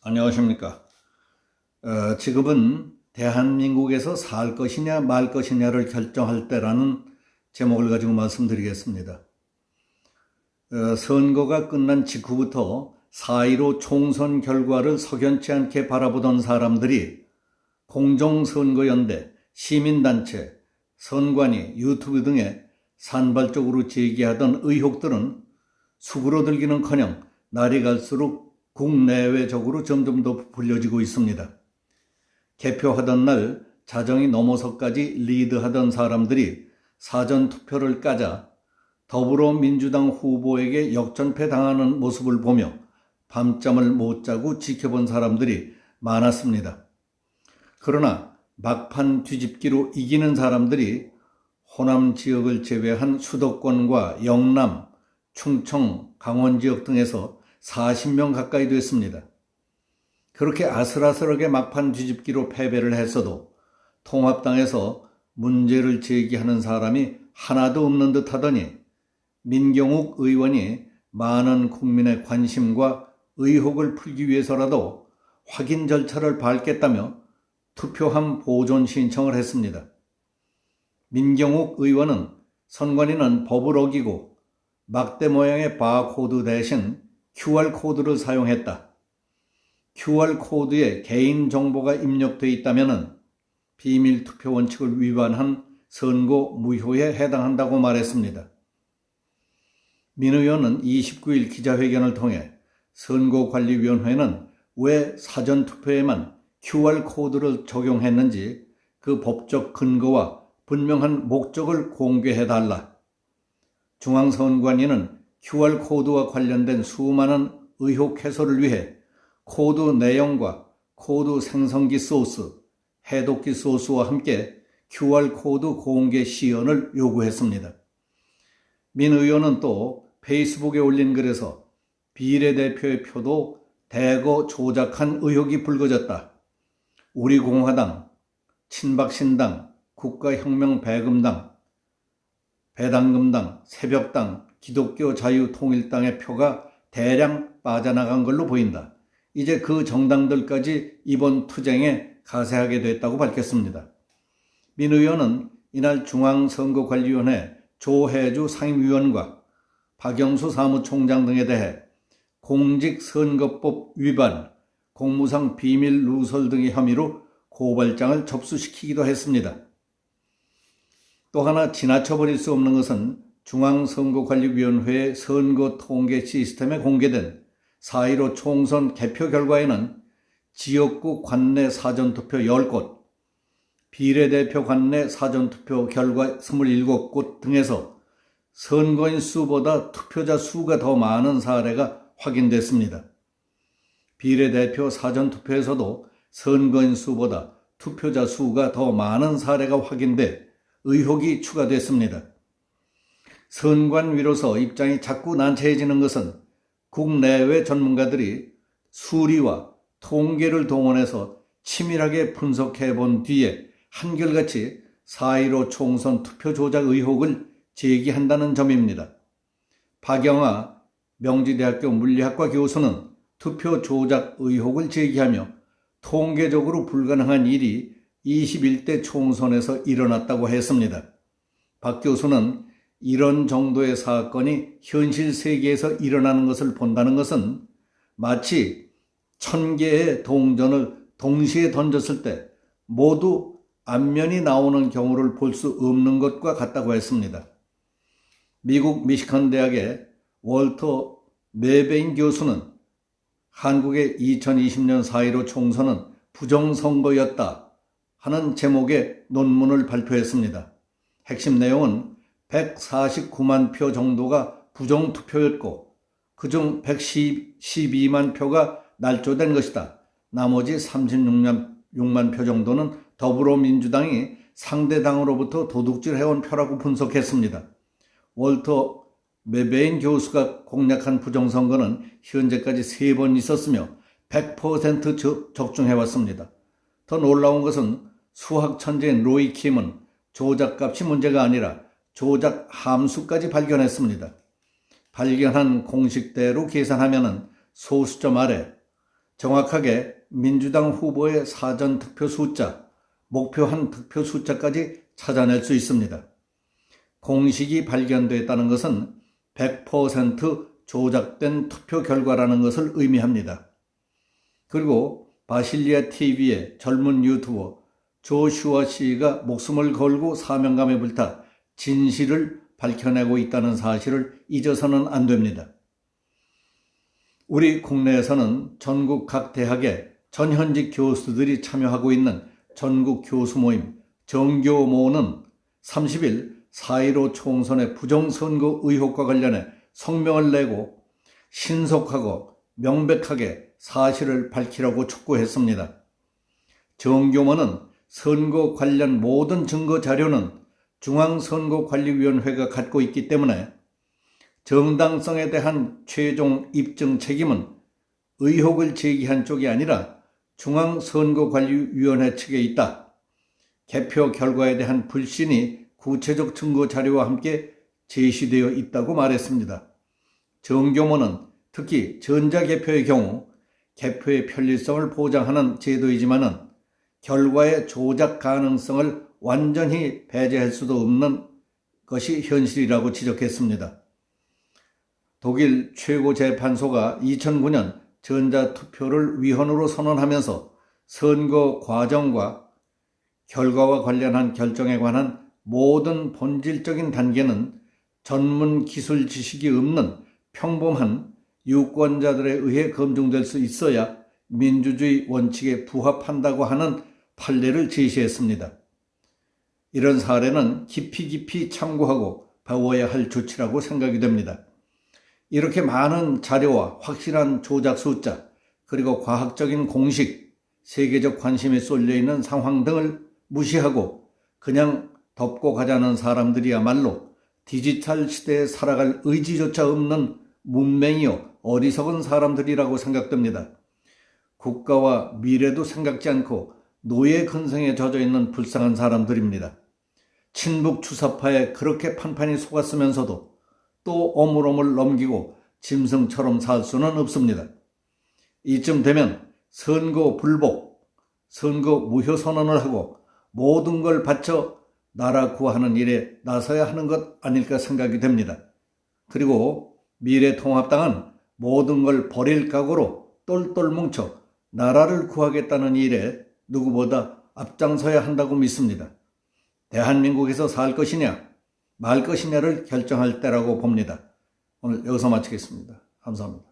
안녕하십니까. 지금은 대한민국에서 살 것이냐 말 것이냐를 결정할 때라는 제목을 가지고 말씀드리겠습니다. 선거가 끝난 직후부터 4.15 총선 결과를 석연치 않게 바라보던 사람들이 공정선거연대, 시민단체, 선관위, 유튜브 등에 산발적으로 제기하던 의혹들은 수그러들기는커녕 날이 갈수록 국내외적으로 점점 더 불려지고 있습니다. 개표하던 날 자정이 넘어서까지 리드하던 사람들이 사전투표를 까자 더불어민주당 후보에게 역전패당하는 모습을 보며 밤잠을 못 자고 지켜본 사람들이 많았습니다. 그러나 막판 뒤집기로 이기는 사람들이 호남 지역을 제외한 수도권과 영남, 충청, 강원 지역 등에서 40명 가까이 됐습니다. 그렇게 아슬아슬하게 막판 뒤집기로 패배를 했어도 통합당에서 문제를 제기하는 사람이 하나도 없는 듯 하더니 민경욱 의원이 많은 국민의 관심과 의혹을 풀기 위해서라도 확인 절차를 밟겠다며 투표함 보존 신청을 했습니다. 민경욱 의원은 선관위는 법을 어기고 막대 모양의 바코드 대신 QR코드를 사용했다. QR코드에 개인정보가 입력돼 있다면 비밀투표 원칙을 위반한 선고 무효에 해당한다고 말했습니다. 민 의원은 29일 기자회견을 통해 선거관리위원회는 왜 사전투표에만 QR코드를 적용했는지 그 법적 근거와 분명한 목적을 공개해달라. 중앙선관위는 QR코드와 관련된 수많은 의혹 해소를 위해 코드 내용과 코드 생성기 소스, 해독기 소스와 함께 QR코드 공개 시연을 요구했습니다. 민 의원은 또 페이스북에 올린 글에서 비례대표의 표도 대거 조작한 의혹이 불거졌다. 우리공화당, 친박신당, 국가혁명배금당, 배당금당, 새벽당, 기독교 자유통일당의 표가 대량 빠져나간 걸로 보인다. 이제 그 정당들까지 이번 투쟁에 가세하게 됐다고 밝혔습니다. 민 의원은 이날 중앙선거관리위원회 조혜주 상임위원과 박영수 사무총장 등에 대해 공직선거법 위반, 공무상 비밀 누설 등의 혐의로 고발장을 접수시키기도 했습니다. 또 하나 지나쳐버릴 수 없는 것은 중앙선거관리위원회의 선거통계 시스템에 공개된 4.15 총선 개표 결과에는 지역구 관내 사전투표 10곳, 비례대표 관내 사전투표 결과 27곳 등에서 선거인 수보다 투표자 수가 더 많은 사례가 확인됐습니다. 비례대표 사전투표에서도 선거인 수보다 투표자 수가 더 많은 사례가 확인돼 의혹이 추가됐습니다. 선관위로서 입장이 자꾸 난처해지는 것은 국내외 전문가들이 수리와 통계를 동원해서 치밀하게 분석해 본 뒤에 한결같이 4.15 총선 투표 조작 의혹을 제기한다는 점입니다. 박영하 명지대학교 물리학과 교수는 투표 조작 의혹을 제기하며 통계적으로 불가능한 일이 21대 총선에서 일어났다고 했습니다. 박 교수는 이런 정도의 사건이 현실 세계에서 일어나는 것을 본다는 것은 마치 1000개의 동전을 동시에 던졌을 때 모두 앞면이 나오는 경우를 볼 수 없는 것과 같다고 했습니다. 미국 미시간 대학의 월터 메베인 교수는 한국의 2020년 4.15 총선은 부정선거였다 하는 제목의 논문을 발표했습니다. 핵심 내용은 149만 표 정도가 부정투표였고 그중 112만 표가 날조된 것이다. 나머지 36만 표 정도는 더불어민주당이 상대당으로부터 도둑질해온 표라고 분석했습니다. 월터 메베인 교수가 공략한 부정선거는 현재까지 3번 있었으며 100% 적중해왔습니다. 더 놀라운 것은 수학 천재인 로이 킴은 조작값이 문제가 아니라 조작 함수까지 발견했습니다. 발견한 공식대로 계산하면 소수점 아래 정확하게 민주당 후보의 사전 득표 숫자, 목표한 득표 숫자까지 찾아낼 수 있습니다. 공식이 발견됐다는 것은 100% 조작된 투표 결과라는 것을 의미합니다. 그리고 바실리아 TV의 젊은 유튜버 조슈아 씨가 목숨을 걸고 사명감에 불타 진실을 밝혀내고 있다는 사실을 잊어서는 안 됩니다. 우리 국내에서는 전국 각 대학의 전현직 교수들이 참여하고 있는 전국 교수 모임 정교모는 30일 4.15 총선의 부정선거 의혹과 관련해 성명을 내고 신속하고 명백하게 사실을 밝히라고 촉구했습니다. 정교모는 선거 관련 모든 증거 자료는 중앙선거관리위원회가 갖고 있기 때문에 정당성에 대한 최종 입증 책임은 의혹을 제기한 쪽이 아니라 중앙선거관리위원회 측에 있다. 개표 결과에 대한 불신이 구체적 증거 자료와 함께 제시되어 있다고 말했습니다. 정교모는 특히 전자개표의 경우 개표의 편리성을 보장하는 제도이지만은 결과의 조작 가능성을 완전히 배제할 수도 없는 것이 현실이라고 지적했습니다. 독일 최고재판소가 2009년 전자투표를 위헌으로 선언하면서 선거 과정과 결과와 관련한 결정에 관한 모든 본질적인 단계는 전문 기술 지식이 없는 평범한 유권자들에 의해 검증될 수 있어야 민주주의 원칙에 부합한다고 하는 판례를 제시했습니다. 이런 사례는 깊이 참고하고 배워야 할 조치라고 생각이 됩니다. 이렇게 많은 자료와 확실한 조작 숫자, 그리고 과학적인 공식, 세계적 관심이 쏠려 있는 상황 등을 무시하고 그냥 덮고 가자는 사람들이야말로 디지털 시대에 살아갈 의지조차 없는 문맹이요 어리석은 사람들이라고 생각됩니다. 국가와 미래도 생각지 않고 노예 근성에 젖어 있는 불쌍한 사람들입니다. 친북 주사파에 그렇게 판판이 속았으면서도 또 오물오물 넘기고 짐승처럼 살 수는 없습니다. 이쯤 되면 선거 불복, 선거 무효 선언을 하고 모든 걸 바쳐 나라 구하는 일에 나서야 하는 것 아닐까 생각이 됩니다. 그리고 미래통합당은 모든 걸 버릴 각오로 똘똘 뭉쳐 나라를 구하겠다는 일에 누구보다 앞장서야 한다고 믿습니다. 대한민국에서 살 것이냐 말 것이냐를 결정할 때라고 봅니다. 오늘 여기서 마치겠습니다. 감사합니다.